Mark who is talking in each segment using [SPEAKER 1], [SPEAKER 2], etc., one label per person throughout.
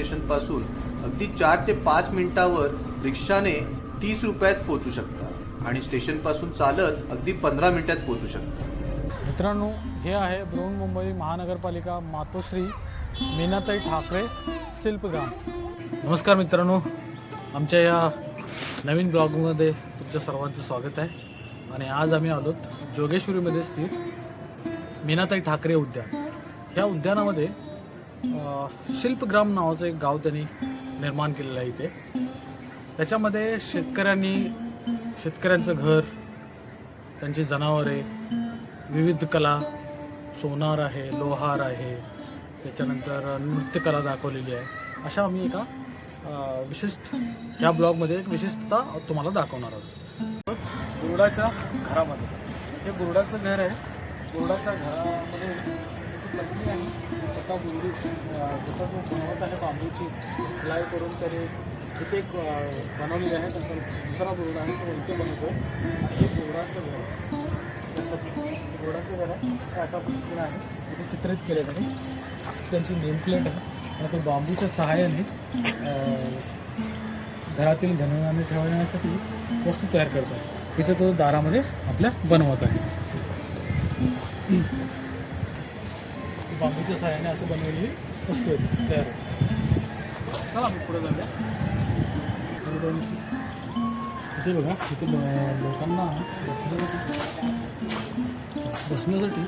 [SPEAKER 1] स्टेशनपासून अगदी 4 ते 5 मिनिटावर रिक्षाने 30 रुपयात पोहोचू शकता आणि स्टेशनपासून चालत अगदी 15 मिनिटात पोहोचू शकता.
[SPEAKER 2] मित्रांनो, हे आहे बृहन्मुंबई महानगरपालिका मातोश्री मीनाताई ठाकरे शिल्पग्राम. नमस्कार मित्रांनो, आमच्या या नवीन ब्लॉगमध्ये तुमच्या सर्वांचं स्वागत आहे. आणि आज आम्ही आलोत जोगेश्वरीमध्ये स्थित मीनाताई ठाकरे उद्यान. ह्या उद्यानामध्ये शिल्पग्राम नावाचं एक गाव त्यांनी निर्माण केलेलं आहे. इथे त्याच्यामध्ये शेतकऱ्यांचं घर, त्यांची जनावरे, विविध कला, सोनार आहे, लोहार आहे, त्याच्यानंतर नृत्यकला दाखवलेली आहे. अशा आम्ही एका ह्या ब्लॉगमध्ये एक विशिष्टता तुम्हाला दाखवणार आहोत. बुरुडाच्या घरामध्ये, हे बुरुडाचं घर आहे. बुरुडाच्या घरामध्ये लग्नी आहे. एका बुरुडी जो बनवत आहे बांबूची शिलाई करून त्याने इथे एक बनवलेली आहे. त्यांचा दुसरा बुरुडा आहे तो इथे बनवतो आणि हे बुरुडाचं घर आहे. बुरुडाचं घर आहे ते अशा पद्धतीने आहे. इथे चित्रित केले त्यांनी. त्यांची नेम प्लेट आहे आणि ते बांबूच्या सहाय्याने घरातील धनधान्य ठेवण्यासाठी वस्तू तयार करतात. इथे तो दारामध्ये आपल्या बनवत आहे. बांबूच्या सहाय्याने असं बनवलेली वस्तू आहे तयार. चला आम्ही पुढे जाऊया. इथे बघा, इथे लोकांना बसण्यासाठी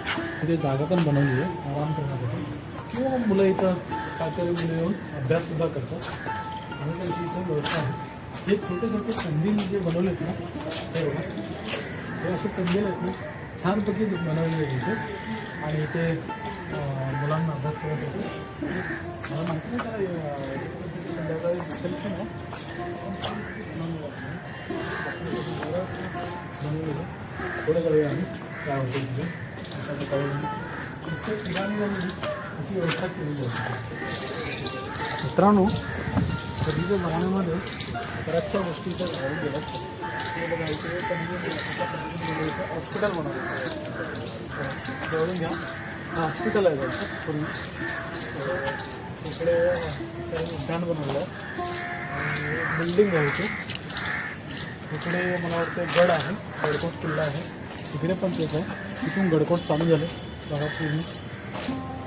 [SPEAKER 2] इथे जागा पण बनवली आहे आराम करण्यासाठी. किंवा मुलं इथं काहीतरी मुलं येऊन अभ्याससुद्धा करतात आणि त्यांची इथं व्यवस्था आहे. हे छोटे छोटे कंदील जे बनवले आहेत ना, हे बघा, हे असे कंदील आहेत ना, छानपैकी बनवलेले आहेत इथे. आणि इथे मुलांना अभ्यास करत होते. मला माहिती नाही का संध्याकाळी कलेक्शन आहे बनवलेलं. थोडं करूया आम्ही काय होतं तिथे ठिकाणी अशी व्यवस्था केलेली आहे. मित्रांनो, कधीच्या जमान्यामध्ये बऱ्याचशा गोष्टी इथं राहून गेल्यात. ते बघा, इकडे त्यांनी हॉस्पिटल बनवलं. जवळून घ्या, हॉस्पिटल आहे जायचं पूर्वी. इकडे त्यांनी उद्यान बनवलं आणि बिल्डिंग आहे इथे. इकडे मला वाटतं गड आहे, गडकोट किल्ला आहे. इकडे पण तेच आहे. तिथून गडकोट चालू झाले बघा पूर्वी.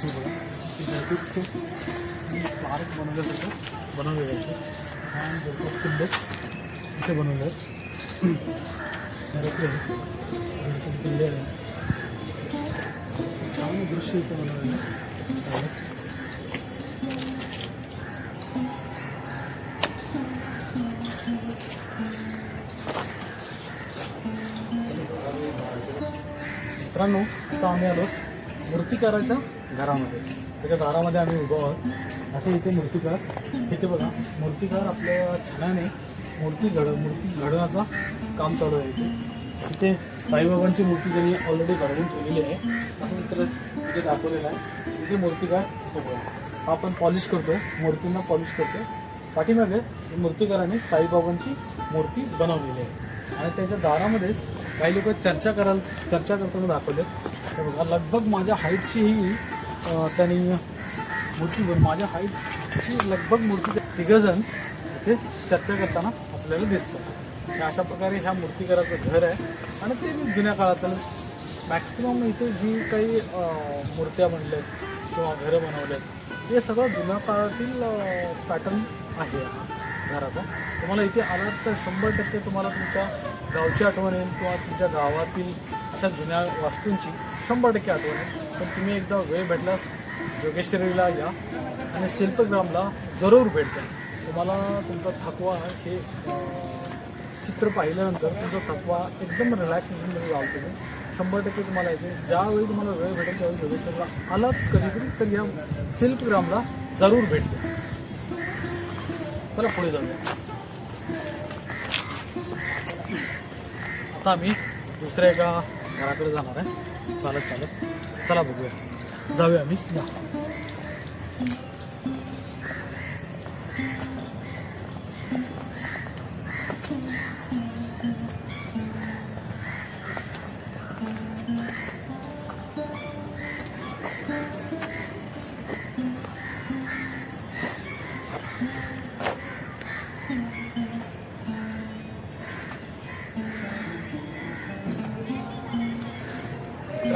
[SPEAKER 2] हे बघा, खूप स्मारक बनवल्यासारखं बनवलेलं आहे. छान गडकोट किल्ले इथे बनवले आहेत. गडकोट किल्ले आहे. छान दृश्य इथे बनवलेलं आहे. मित्रांनो, आता आम्ही आलो मूर्तिकाराच्या घरामध्ये. त्याच्या दारामध्ये आम्ही उभो आहोत. असे इथे मूर्तिकार, इथे बघा, मूर्तिकार आपल्या छानाने मूर्ती घडवण्याचा काम चालू आहे. इथे साईबाबांची मूर्ती त्यांनी ऑलरेडी घडवून ठेवलेली आहे. असं तर इथे दाखवलेलं आहे. इथे मूर्तिकार इथे बघा, हा आपण पॉलिश करतो, मूर्तींना पॉलिश करतो. पाठीमागे मूर्तिकाराने साईबाबांची मूर्ती बनवलेली आहे. आणि त्याच्या दारामध्येच काही लोक चर्चा करताना दाखवले. तर बघा, लगभग माझ्या हाईटची ही त्यांनी मूर्ती, माझ्या हाईटची लगभग मूर्ती तिघंजण इथे चर्चा करताना आपल्याला दिसतं. अशा प्रकारे ह्या मूर्तिकाराचं घर आहे. आणि ते जुन्या काळातलं मॅक्सिमम इथे जी काही मूर्त्या बनल्यात किंवा घरं बनवल्यात, हे सगळं जुन्या काळातील पॅटर्न आहे घराचा. तुम्हाला इथे आलात तर 100% तुम्हाला तुमच्या गावची आठवण येईल किंवा तुमच्या गावातील अशा जुन्या वास्तूंची 100% आठवण येईल. पण तुम्ही एकदा वेळ भेटल्यास जोगेश्वरीला या आणि शिल्पग्रामला जरूर भेट द्या. तुम्हाला तुमचा थकवा हे चित्र पाहिल्यानंतर तुमचा थकवा एकदम रिलॅक्सेशनमध्ये जाल. तुम्ही 100% तुम्हाला इथे ज्यावेळी तुम्हाला वेळ भेटेल त्यावेळी जोगेश्वरीला आलात कधीतरी तर या शिल्पग्रामला जरूर भेट द्या. चला पुढे जाऊया. आता आम्ही दुसऱ्या एका घराकडे जाणार आहे चालत. चला बघूया, जाऊया आम्ही.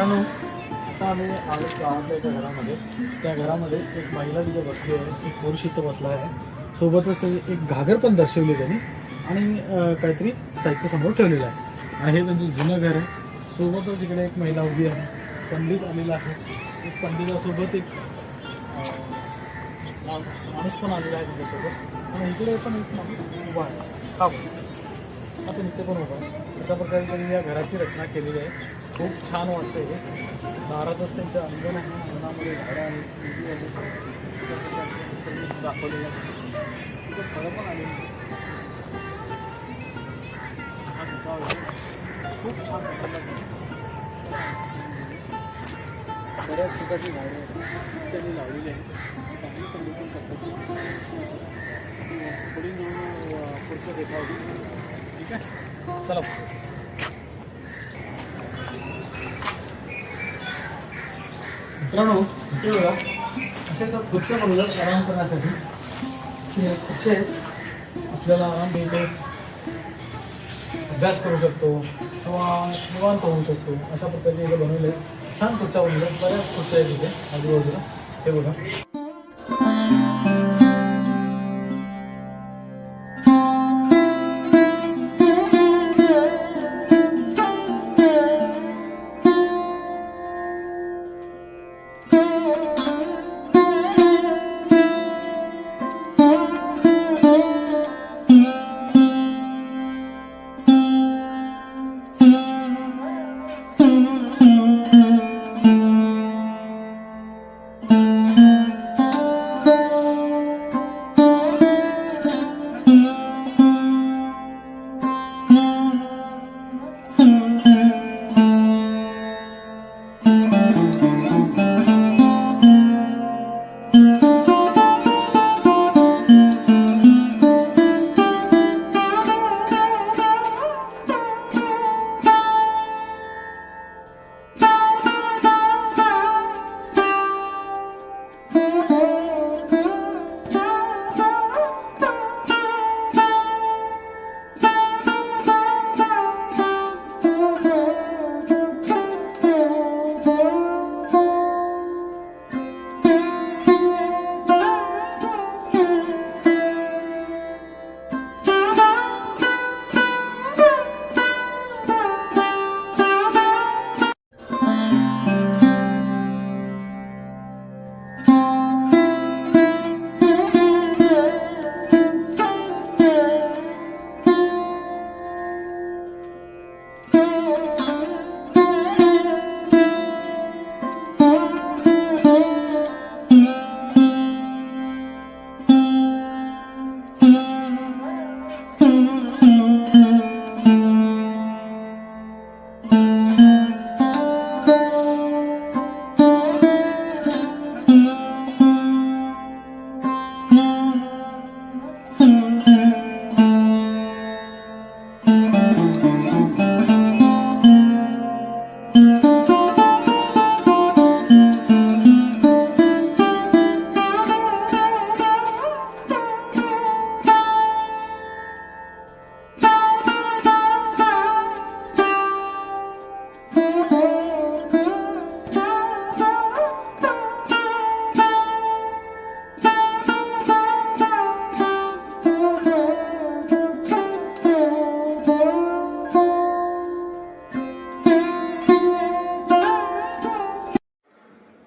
[SPEAKER 2] मित्रांनो, आता आम्ही आलो गावातल्या एका घरामध्ये. त्या घरामध्ये एक महिला तिथे बसली आहे, एक पुरुष इथं बसला आहे. सोबतच ते एक घागर पण दर्शवली त्यांनी आणि काहीतरी साहित्य समोर ठेवलेलं आहे. आणि हे त्यांचं जुनं घर आहे. सोबतच तिकडे एक महिला उभी आहे, पंडित आलेला आहे. एक पंडितासोबत एक माणूस पण आलेला आहे त्याच्यासोबत. आणि इकडे पण एक माणूस उभा आहे. हा आपण इथे पण उभा आहे. अशा प्रकारे त्यांनी या घराची रचना केलेली आहे. खूप छान वाटतं हे. दारातच त्यांचं अंगण आहे, अंगणामध्ये झाडं आहे, दाखवलेलं आहे. तिथं फळं पण आलेली आहे. खूप छान बऱ्याच प्रकारची झाडं त्यांनी लावलेली आहेत. चांगली संगोपन करतात. पुढील पुढचं देखावं. ठीक आहे, चला. मित्रांनो, इथे बघा अशा त्या खुर्च्या बनवतात आराम करण्यासाठी. खुर्च्या आहेत, आपल्याला आराम मिळतो, अभ्यास करू शकतो किंवा निवांत होऊ शकतो. अशा प्रकारचे इथे बनवले छान खुर्च्या बनवल्या. बऱ्याच खुर्च्या आहेत इथे आजूबाजूला. हे बघा.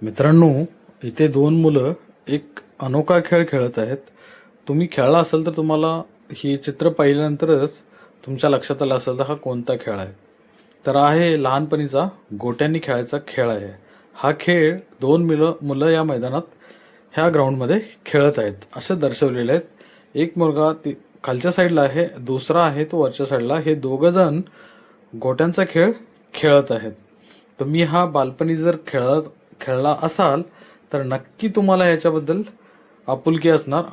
[SPEAKER 2] मित्रांनो, इथे दोन मुलं एक अनोखा खेळ खेळत आहेत. तुम्ही खेळला असाल तर तुम्हाला ही चित्र पाहिल्यानंतरच तुमच्या लक्षात आलं असेल तर हा कोणता खेळ आहे. तर आहे लहानपणीचा गोट्यांनी खेळायचा खेळ आहे. हा खेळ दोन मुलं या मैदानात ह्या ग्राउंडमध्ये खेळत आहेत असं दर्शवलेलं आहे. एक मुलगा खालच्या साईडला आहे, दुसरा आहे तो वरच्या साईडला. हे दोघं जण गोट्यांचा खेळ खेळत आहेत. तुम्ही हा बालपणी जर खेळला असाल तर नक्की तुम्हाला याच्याबद्दल आपुलकी असणार.